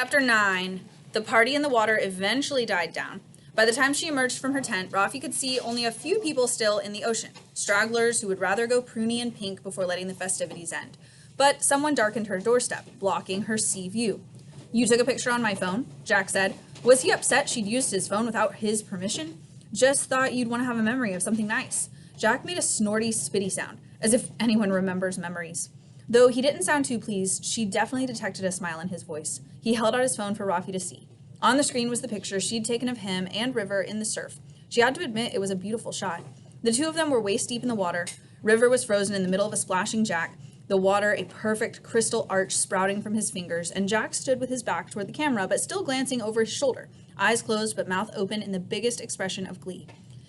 Chapter 9. The party in the water eventually died down. By the time she emerged from her tent, Rafi could see only a few people still in the ocean, stragglers who would rather go pruny and pink before letting the festivities end. But someone darkened her doorstep, blocking her sea view. "You took a picture on my phone?" Jack said. Was he upset she'd used his phone without his permission? "Just thought you'd want to have a memory of something nice." Jack made a snorty, spitty sound, as if anyone remembers memories. Though he didn't sound too pleased, she definitely detected a smile in his voice. He held out his phone for Rafi to see. On the screen was the picture she'd taken of him and River in the surf. She had to admit it was a beautiful shot. The two of them were waist deep in the water. River was frozen in the middle of a splashing Jack, the water a perfect crystal arch sprouting from his fingers, and Jack stood with his back toward the camera but still glancing over his shoulder, eyes closed but mouth open in the biggest expression of glee.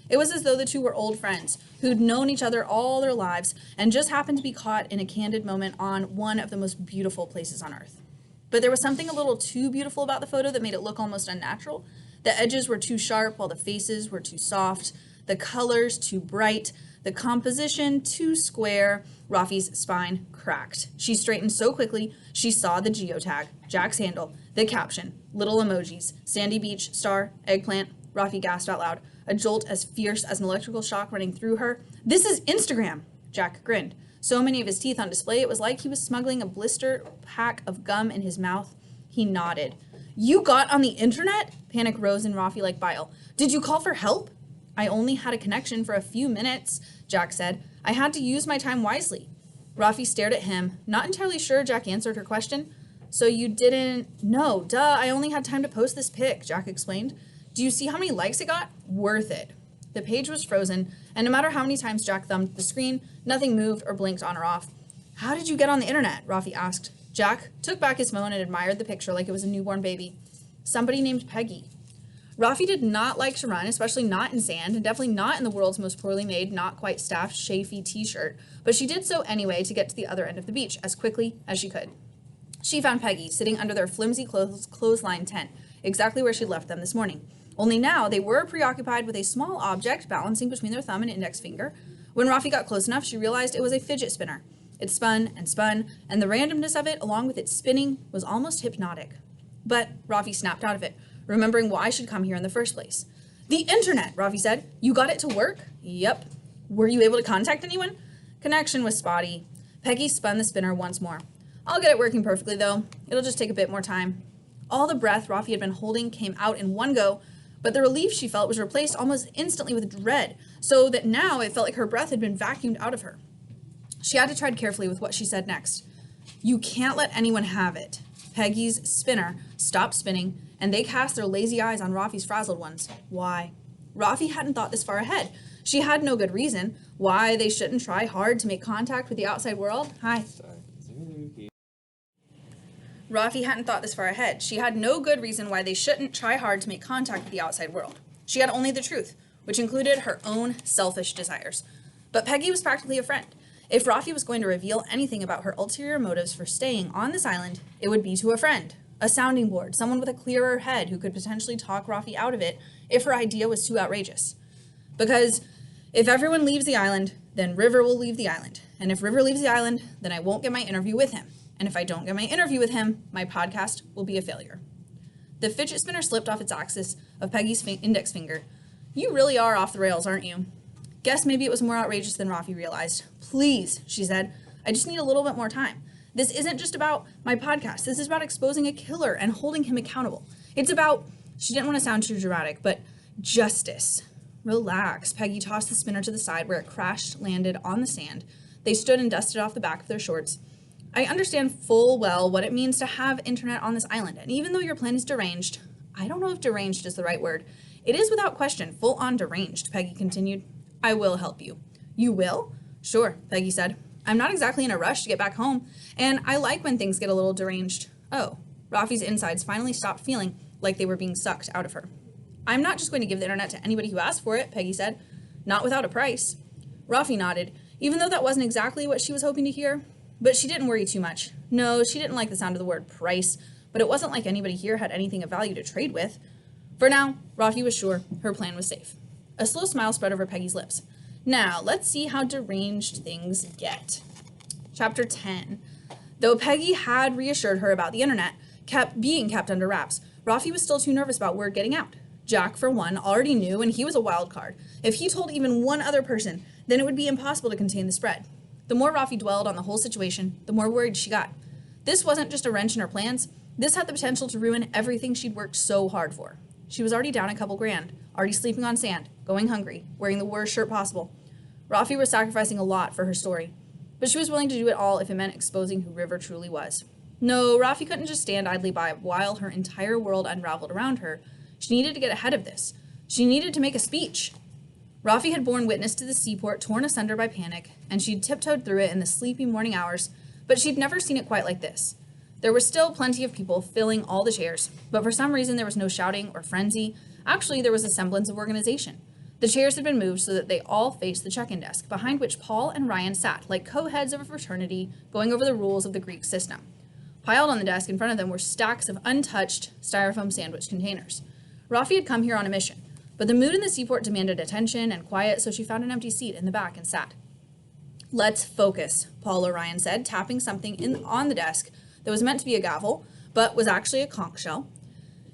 It was as though the two were old friends who'd known each other all their lives and just happened to be caught in a candid moment on one of the most beautiful places on earth. But there was something a little too beautiful about the photo that made it look almost unnatural. The edges were too sharp while the faces were too soft, the colors too bright, the composition too square. Rafi's spine cracked. She straightened so quickly she saw the geotag, Jack's handle, the caption, little emojis, sandy beach, star, eggplant. Rafi gasped out loud, a jolt as fierce as an electrical shock running through her. "This is Instagram!" Jack grinned. So many of his teeth on display, it was like he was smuggling a blister pack of gum in his mouth. He nodded. "You got on the internet?" Panic rose in Rafi like bile. "Did you call for help?" "I only had a connection for a few minutes," Jack said. "I had to use my time wisely." Rafi stared at him, not entirely sure Jack answered her question. "So you didn't—" "No, duh, I only had time to post this pic," Jack explained. "Do you see how many likes it got? Worth it." The page was frozen, and no matter how many times Jack thumbed the screen, nothing moved or blinked on or off. "How did you get on the internet?" Rafi asked. Jack took back his phone and admired the picture like it was a newborn baby. "Somebody named Peggy." Rafi did not like to run, especially not in sand, and definitely not in the world's most poorly made, not quite staffed, chafy t-shirt, but she did so anyway to get to the other end of the beach as quickly as she could. She found Peggy sitting under their flimsy clothesline tent, exactly where she'd left them this morning. Only now they were preoccupied with a small object balancing between their thumb and index finger. When Rafi got close enough, she realized it was a fidget spinner. It spun, and the randomness of it, along with its spinning, was almost hypnotic. But Rafi snapped out of it, remembering why she'd come here in the first place. "The internet," Rafi said. "You got it to work?" "Yep." "Were you able to contact anyone?" "Connection was spotty." Peggy spun the spinner once more. "I'll get it working perfectly, though. It'll just take a bit more time." All the breath Rafi had been holding came out in one go, but the relief she felt was replaced almost instantly with dread, so that now it felt like her breath had been vacuumed out of her. She had to tread carefully with what she said next. "You can't let anyone have it." Peggy's spinner stopped spinning, and they cast their lazy eyes on Rafi's frazzled ones. Why? Rafi hadn't thought this far ahead. She had no good reason why they shouldn't try hard to make contact with the outside world. Rafi hadn't thought this far ahead. She had no good reason why they shouldn't try hard to make contact with the outside world. She had only the truth, which included her own selfish desires. But Peggy was practically a friend. If Rafi was going to reveal anything about her ulterior motives for staying on this island, it would be to a friend, a sounding board, someone with a clearer head who could potentially talk Rafi out of it if her idea was too outrageous. Because if everyone leaves the island, then River will leave the island. And if River leaves the island, then I won't get my interview with him. And if I don't get my interview with him, my podcast will be a failure. The fidget spinner slipped off its axis of Peggy's index finger. "You really are off the rails, aren't you?" Guess maybe it was more outrageous than Rafi realized. "Please," she said, "I just need a little bit more time. This isn't just about my podcast. This is about exposing a killer and holding him accountable. It's about," she didn't want to sound too dramatic, but justice. "Relax." Peggy tossed the spinner to the side where it crashed, landed on the sand. They stood and dusted off the back of their shorts. "I understand full well what it means to have internet on this island, and even though your plan is deranged," I don't know if deranged is the right word. "It is without question full-on deranged," Peggy continued. "I will help you." "You will?" "Sure," Peggy said. "I'm not exactly in a rush to get back home, and I like when things get a little deranged." Oh, Rafi's insides finally stopped feeling like they were being sucked out of her. "I'm not just going to give the internet to anybody who asks for it," Peggy said. "Not without a price." Rafi nodded, even though that wasn't exactly what she was hoping to hear. But she didn't worry too much. No, she didn't like the sound of the word price, but it wasn't like anybody here had anything of value to trade with. For now, Rafi was sure her plan was safe. A slow smile spread over Peggy's lips. Now, let's see how deranged things get. Chapter 10. Though Peggy had reassured her about the internet, being kept under wraps. Rafi was still too nervous about word getting out. Jack, for one, already knew, and he was a wild card. If he told even one other person, then it would be impossible to contain the spread. The more Rafi dwelled on the whole situation, the more worried she got. This wasn't just a wrench in her plans. This had the potential to ruin everything she'd worked so hard for. She was already down a couple grand, already sleeping on sand, going hungry, wearing the worst shirt possible. Rafi was sacrificing a lot for her story, but she was willing to do it all if it meant exposing who River truly was. No, Rafi couldn't just stand idly by while her entire world unraveled around her. She needed to get ahead of this. She needed to make a speech. Rafi had borne witness to the seaport torn asunder by panic, and she'd tiptoed through it in the sleepy morning hours, but she'd never seen it quite like this. There were still plenty of people filling all the chairs, but for some reason there was no shouting or frenzy. Actually, there was a semblance of organization. The chairs had been moved so that they all faced the check-in desk, behind which Paul and Ryan sat like co-heads of a fraternity going over the rules of the Greek system. Piled on the desk in front of them were stacks of untouched styrofoam sandwich containers. Rafi had come here on a mission, but the mood in the seaport demanded attention and quiet, so she found an empty seat in the back and sat. "Let's focus," Paul O'Ryan said, tapping something on the desk that was meant to be a gavel, but was actually a conch shell.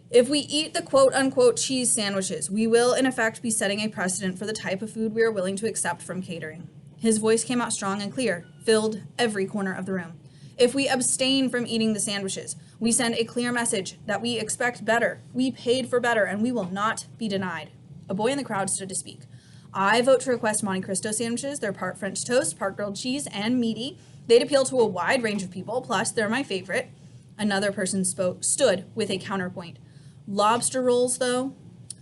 "If we eat the quote-unquote cheese sandwiches, we will in effect be setting a precedent for the type of food we are willing to accept from catering." His voice came out strong and clear, filled every corner of the room. "If we abstain from eating the sandwiches, we send a clear message that we expect better, we paid for better, and we will not be denied." A boy in the crowd stood to speak. "I vote to request Monte Cristo sandwiches. They're part French toast, part grilled cheese, and meaty. They'd appeal to a wide range of people, plus they're my favorite." Another person stood with a counterpoint. "Lobster rolls, though?"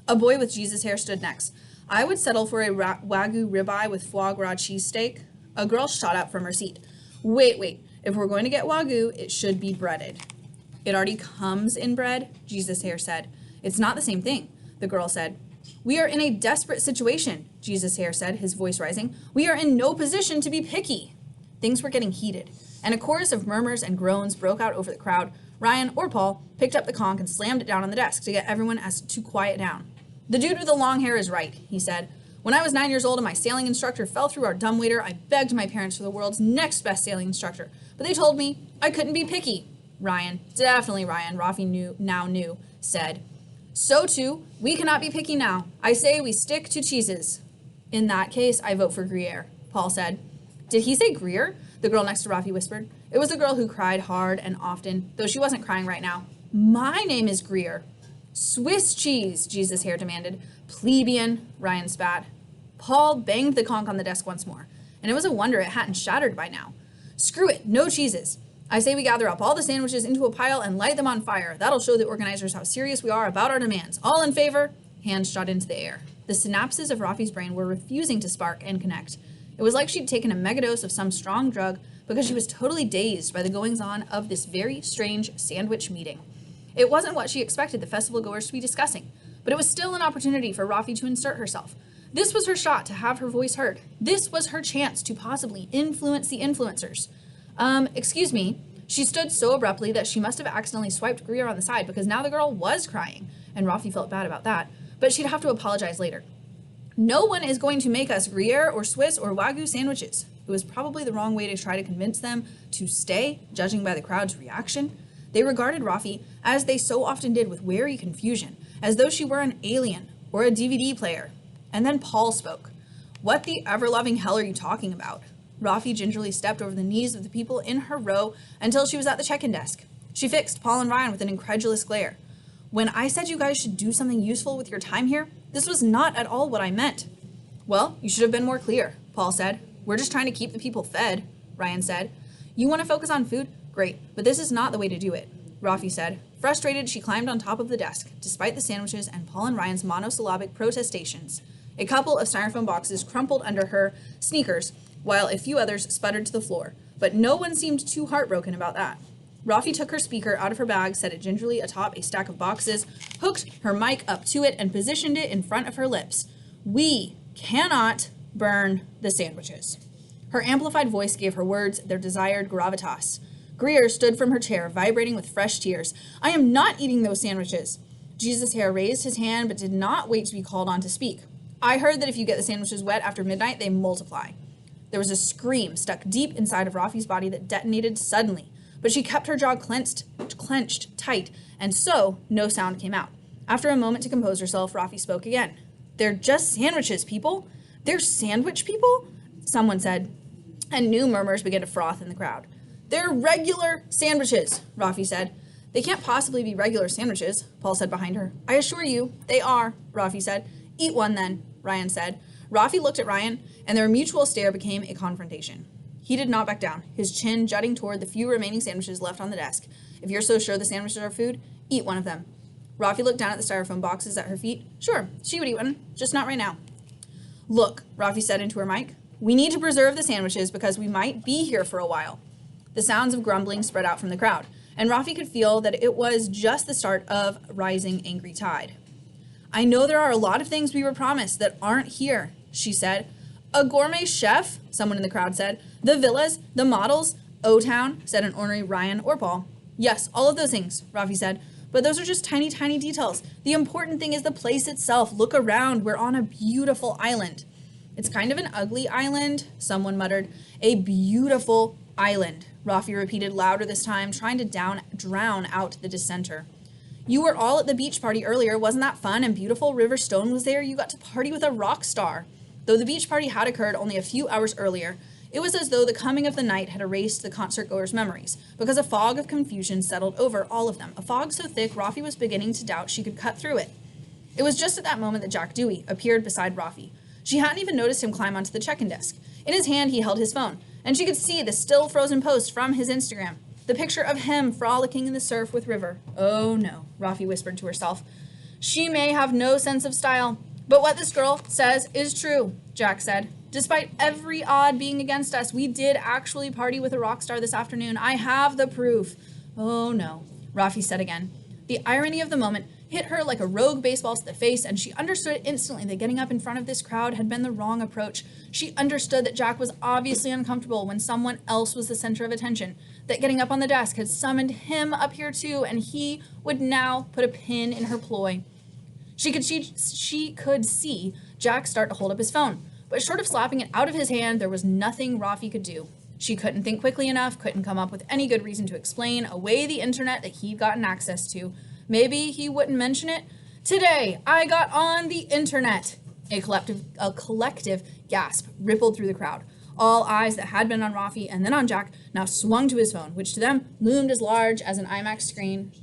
A boy with Jesus hair stood next. "I would settle for a Wagyu ribeye with foie gras cheesesteak." A girl shot up from her seat. Wait. If we're going to get Wagyu, it should be breaded." "It already comes in bread," Jesus hair said. "It's not the same thing," the girl said. "We are in a desperate situation," Jesus hair said, his voice rising. "We are in no position to be picky." Things were getting heated, and a chorus of murmurs and groans broke out over the crowd. Ryan, or Paul, picked up the conch and slammed it down on the desk to get everyone to quiet down. "The dude with the long hair is right," he said. "When I was 9 years old and my sailing instructor fell through our dumbwaiter, I begged my parents for the world's next best sailing instructor, but they told me I couldn't be picky." Ryan, definitely Ryan, Rafi knew, said, "So too, we cannot be picky now. I say we stick to cheeses." "In that case, I vote for Gruyere," Paul said. "Did he say Gruyere?" the girl next to Rafi whispered. It was the girl who cried hard and often, though she wasn't crying right now. "My name is Gruyere." "Swiss cheese," Jesus hair demanded. "Plebeian," Ryan spat. Paul banged the conch on the desk once more, and it was a wonder it hadn't shattered by now. "Screw it, no cheeses. I say we gather up all the sandwiches into a pile and light them on fire. That'll show the organizers how serious we are about our demands. All in favor?" Hands shot into the air. The synapses of Rafi's brain were refusing to spark and connect. It was like she'd taken a megadose of some strong drug because she was totally dazed by the goings-on of this very strange sandwich meeting. It wasn't what she expected the festival goers to be discussing, but it was still an opportunity for Rafi to insert herself. This was her shot to have her voice heard. This was her chance to possibly influence the influencers. Excuse me." She stood so abruptly that she must have accidentally swiped Gruyere on the side because now the girl was crying, and Rafi felt bad about that, but she'd have to apologize later. "No one is going to make us Gruyere or Swiss or Wagyu sandwiches." It was probably the wrong way to try to convince them to stay, judging by the crowd's reaction. They regarded Rafi, as they so often did with wary confusion, as though she were an alien or a DVD player. And then Paul spoke. "What the ever-loving hell are you talking about?" Rafi gingerly stepped over the knees of the people in her row until she was at the check-in desk. She fixed Paul and Ryan with an incredulous glare. "When I said you guys should do something useful with your time here, this was not at all what I meant." "Well, you should have been more clear," Paul said. "We're just trying to keep the people fed," Ryan said. "You want to focus on food? Great, but this is not the way to do it," Rafi said. Frustrated, she climbed on top of the desk, despite the sandwiches and Paul and Ryan's monosyllabic protestations. A couple of styrofoam boxes crumpled under her sneakers, while a few others sputtered to the floor, but no one seemed too heartbroken about that. Rafi took her speaker out of her bag, set it gingerly atop a stack of boxes, hooked her mic up to it, and positioned it in front of her lips. "We cannot burn the sandwiches." Her amplified voice gave her words their desired gravitas. Gruyere stood from her chair, vibrating with fresh tears. "I am not eating those sandwiches." Jesus hair raised his hand, but did not wait to be called on to speak. "I heard that if you get the sandwiches wet after midnight, they multiply." There was a scream stuck deep inside of Rafi's body that detonated suddenly. but she kept her jaw clenched tight, and so no sound came out. After a moment to compose herself, Rafi spoke again. "They're just sandwiches, people. They're sandwich people?" someone said, and new murmurs began to froth in the crowd. "They're regular sandwiches," Rafi said. "They can't possibly be regular sandwiches," Paul said behind her. "I assure you, they are," Rafi said. "Eat one then," Ryan said. Rafi looked at Ryan, and their mutual stare became a confrontation. He did not back down, his chin jutting toward the few remaining sandwiches left on the desk. "If you're so sure the sandwiches are food, eat one of them." Rafi looked down at the styrofoam boxes at her feet. Sure, she would eat one, just not right now. "Look," Rafi said into her mic, "we need to preserve the sandwiches because we might be here for a while." The sounds of grumbling spread out from the crowd, and Rafi could feel that it was just the start of a rising angry tide. "I know there are a lot of things we were promised that aren't here," she said. "A gourmet chef," someone in the crowd said. "The villas, the models, O-Town," said an ornery Ryan or Paul. "Yes, all of those things," Rafi said. "But those are just tiny, tiny details. The important thing is the place itself. Look around. We're on a beautiful island." "It's kind of an ugly island," someone muttered. "A beautiful island," Rafi repeated louder this time, trying to drown out the dissenter. "You were all at the beach party earlier. Wasn't that fun and beautiful? River Stone was there. You got to party with a rock star." Though the beach party had occurred only a few hours earlier, it was as though the coming of the night had erased the concertgoers' memories, because a fog of confusion settled over all of them, a fog so thick Rafi was beginning to doubt she could cut through it. It was just at that moment that Jack Dewey appeared beside Rafi. She hadn't even noticed him climb onto the check-in desk. In his hand, he held his phone, and she could see the still frozen post from his Instagram, the picture of him frolicking in the surf with River. "Oh no," Rafi whispered to herself. "She may have no sense of style, but what this girl says is true," Jack said. "Despite every odd being against us, we did actually party with a rock star this afternoon. I have the proof." "Oh no," Rafi said again. The irony of the moment hit her like a rogue baseball to the face, and she understood instantly that getting up in front of this crowd had been the wrong approach. She understood that Jack was obviously uncomfortable when someone else was the center of attention, that getting up on the desk had summoned him up here too, and he would now put a pin in her ploy. She could see Jack start to hold up his phone, but short of slapping it out of his hand, there was nothing Rafi could do. She couldn't think quickly enough, couldn't come up with any good reason to explain away the internet that he'd gotten access to. Maybe he wouldn't mention it. "Today, I got on the internet." A collective gasp rippled through the crowd. All eyes that had been on Rafi and then on Jack now swung to his phone, which to them loomed as large as an IMAX screen.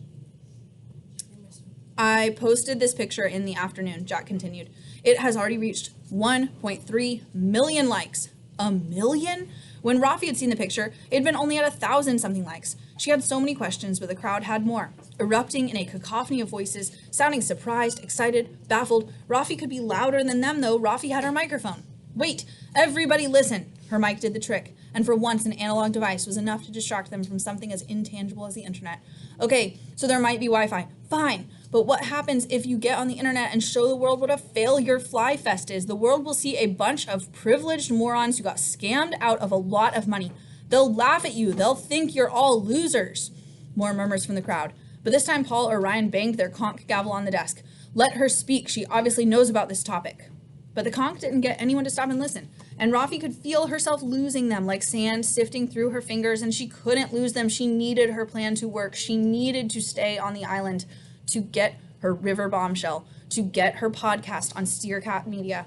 "I posted this picture in the afternoon," Jack continued. "It has already reached 1.3 million likes." A million? When Rafi had seen the picture, it had been only at 1,000-something likes. She had so many questions, but the crowd had more. Erupting in a cacophony of voices, sounding surprised, excited, baffled. Rafi could be louder than them, though. Rafi had her microphone. "Wait, everybody listen." Her mic did the trick, and for once an analog device was enough to distract them from something as intangible as the internet. "Okay, so there might be Wi-Fi. Fine. But what happens if you get on the internet and show the world what a failure Fly Fest is? The world will see a bunch of privileged morons who got scammed out of a lot of money. They'll laugh at you. They'll think you're all losers." More murmurs from the crowd. But this time Paul or Ryan banged their conch gavel on the desk. "Let her speak. She obviously knows about this topic." But the conch didn't get anyone to stop and listen, and Rafi could feel herself losing them like sand sifting through her fingers, and she couldn't lose them. She needed her plan to work. She needed to stay on the island, to get her River bombshell, to get her podcast on Steercat Media,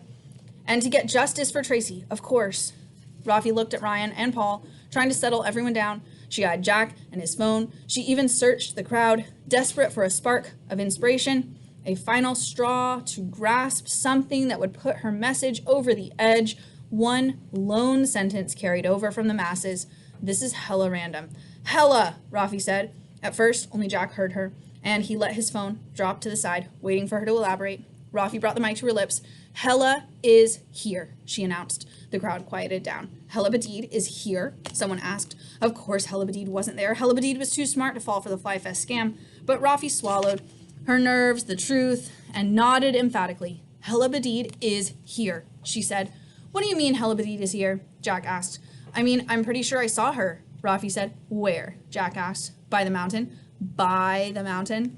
and to get justice for Tracy, of course. Rafi looked at Ryan and Paul, trying to settle everyone down. She eyed Jack and his phone. She even searched the crowd, desperate for a spark of inspiration, a final straw to grasp something that would put her message over the edge. One lone sentence carried over from the masses. "This is hella random." "Hella," Rafi said. At first, only Jack heard her, and he let his phone drop to the side, waiting for her to elaborate. Rafi brought the mic to her lips. "Hella is here," she announced. The crowd quieted down. "Hella Badid is here?" someone asked. Of course Hella Badid wasn't there. Hella Badid was too smart to fall for the Fly Fest scam. But Rafi swallowed her nerves, the truth, and nodded emphatically. "Hella Badid is here," she said. "What do you mean Hella Badid is here?" Jack asked. "I mean, I'm pretty sure I saw her," Rafi said. "Where?" Jack asked. "By the mountain." "By the mountain?"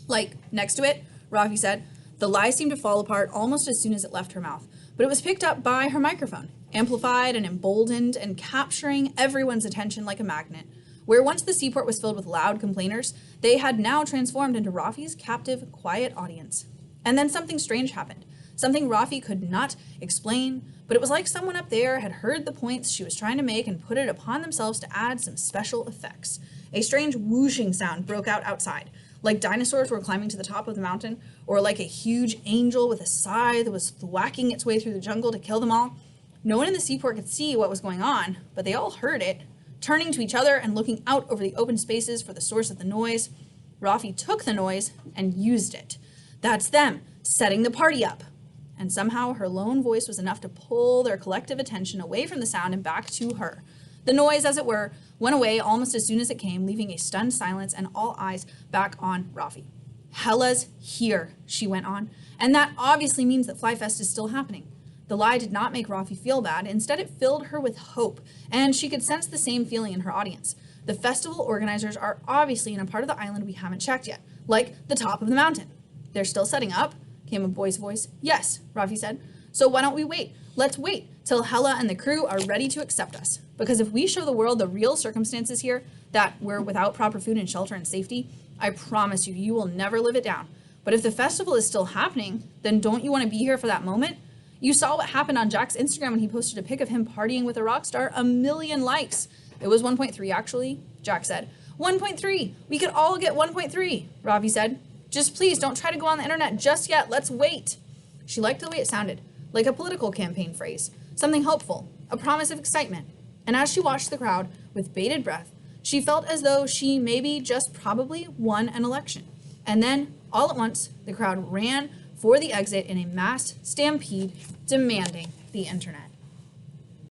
"Like, next to it," Rafi said. The lie seemed to fall apart almost as soon as it left her mouth, but it was picked up by her microphone, amplified and emboldened and capturing everyone's attention like a magnet. Where once the seaport was filled with loud complainers, they had now transformed into Rafi's captive, quiet audience. And then something strange happened. Something Rafi could not explain, but it was like someone up there had heard the points she was trying to make and put it upon themselves to add some special effects. A strange whooshing sound broke out outside, like dinosaurs were climbing to the top of the mountain, or like a huge angel with a scythe was thwacking its way through the jungle to kill them all. No one in the seaport could see what was going on, but they all heard it. Turning to each other and looking out over the open spaces for the source of the noise, Rafi took the noise and used it. That's them, setting the party up. And somehow her lone voice was enough to pull their collective attention away from the sound and back to her. The noise, as it were, went away almost as soon as it came, leaving a stunned silence and all eyes back on Rafi. Hella's here, she went on, and that obviously means that Fly Fest is still happening. The lie did not make Rafi feel bad. Instead, it filled her with hope, and she could sense the same feeling in her audience. The festival organizers are obviously in a part of the island we haven't checked yet, like the top of the mountain. They're still setting up, came a boy's voice. Yes, Rafi said. So why don't we wait? Let's wait till Hella and the crew are ready to accept us. Because if we show the world the real circumstances here, that we're without proper food and shelter and safety, I promise you, you will never live it down. But if the festival is still happening, then don't you want to be here for that moment? You saw what happened on Jack's Instagram when he posted a pic of him partying with a rock star. 1 million likes. It was 1.3 actually, Jack said. 1.3. We could all get 1.3, Ravi said. Just please don't try to go on the internet just yet. Let's wait. She liked the way it sounded, like a political campaign phrase, something hopeful, a promise of excitement. And as she watched the crowd with bated breath, she felt as though she maybe just probably won an election. And then, all at once, the crowd ran for the exit in a mass stampede, demanding the internet.